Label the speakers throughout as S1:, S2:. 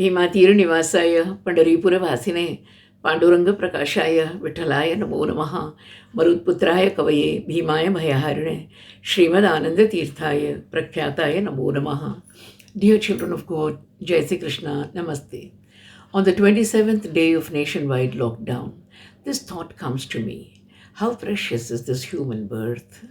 S1: भीमातीरनिवासाय पंढरीपुरवासिने पांडुरंग प्रकाशाय विठ्ठलाय नमो नमः. मरुत्पुत्राय कवये भीमाय भयहारिणे श्रीमदानंदतीर्थाय प्रख्याताय नमो नमः. Dear children of God, Jai Sri Krishna, Namaste. On the 27th day of nationwide lockdown, this thought comes to me. How precious is this human birth?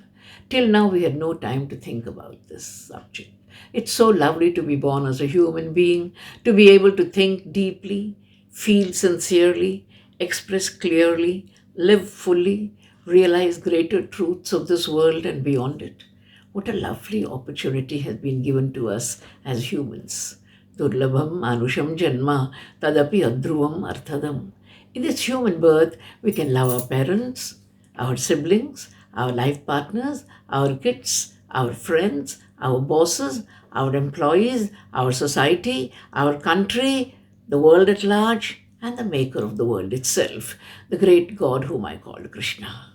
S1: Till now, we had no time to think about this subject. It's so lovely to be born as a human being, to be able to think deeply, feel sincerely, express clearly, live fully, realize greater truths of this world and beyond it. What a lovely opportunity has been given to us as humans. Durlabham manusham janma tadapi adhruvam arthadam. In this human birth, we can love our parents, our siblings, our life partners, our kids, our friends, our bosses, our employees, our society, our country, the world at large, and the maker of the world itself, the great God whom I call Krishna.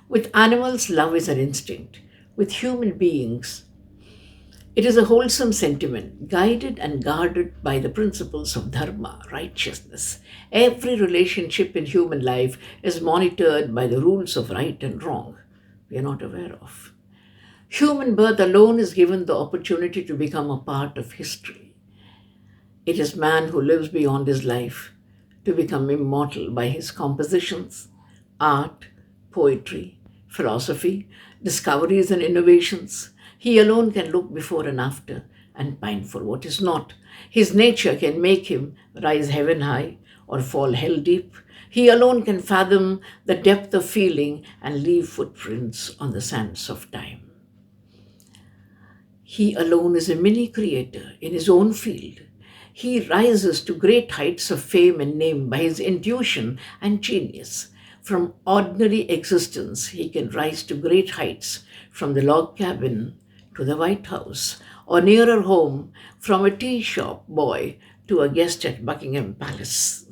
S1: With animals, love is an instinct. With human beings, it is a wholesome sentiment, guided and guarded by the principles of dharma, righteousness. Every relationship in human life is monitored by the rules of right and wrong we are not aware of. Human birth alone is given the opportunity to become a part of history. It is man who lives beyond his life to become immortal by his compositions, art, poetry, philosophy, discoveries and innovations. He alone can look before and after and pine for what is not. His nature can make him rise heaven high or fall hell deep. He alone can fathom the depth of feeling and leave footprints on the sands of time. He alone is a mini creator in his own field. He rises to great heights of fame and name by his intuition and genius. From ordinary existence, he can rise to great heights, from the log cabin to the White House, or nearer home, from a tea shop boy to a guest at Buckingham Palace,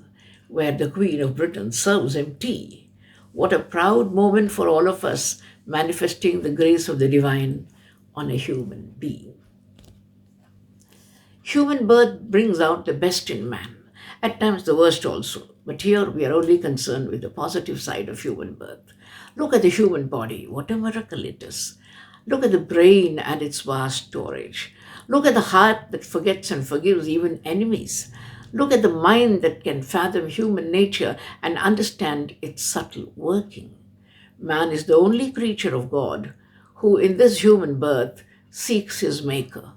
S1: where the Queen of Britain serves him tea. What a proud moment for all of us, manifesting the grace of the divine on a human being. Human birth brings out the best in man, at times the worst also. But here we are only concerned with the positive side of human birth. Look at the human body, what a miracle it is. Look at the brain and its vast storage. Look at the heart that forgets and forgives even enemies. Look at the mind that can fathom human nature and understand its subtle working. Man is the only creature of God who in this human birth seeks his maker.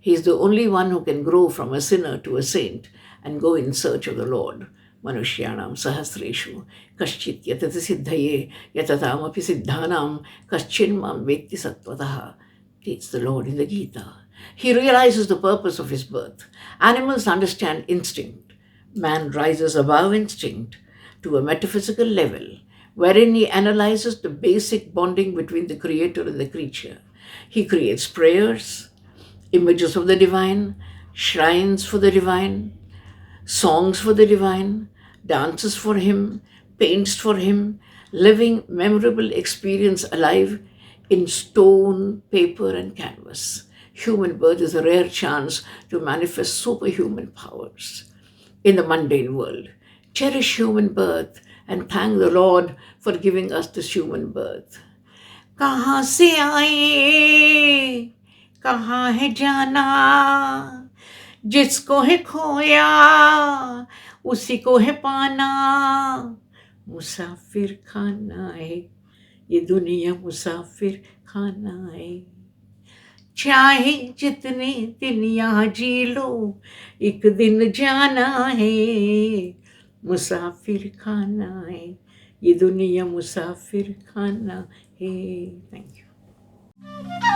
S1: He is the only one who can grow from a sinner to a saint and go in search of the Lord. Manushyanam sahasreshu kaschit yatati siddhaye yatatamapi siddhanam kaschinmam vetti sattvataha. Teaches the Lord in the Gita. He realizes the purpose of his birth. Animals understand instinct. Man rises above instinct to a metaphysical level, wherein he analyzes the basic bonding between the creator and the creature. He creates prayers, images of the divine, shrines for the divine, songs for the divine, dances for him, paints for him, living memorable experience alive in stone, paper, and canvas. Human birth is a rare chance to manifest superhuman powers in the mundane world. Cherish human birth and thank the Lord for giving us this human birth. कहाँ से आए, कहाँ है जाना, जिसको है खोया उसी को है पाना. मुसाफिर खाना है ये दुनिया, मुसाफिर खाना है. चाहे जितने दिन यहाँ जी लो, एक दिन जाना है. मुसाफिर खाना है ये दुनिया, मुसाफिर खाना है. Thank you.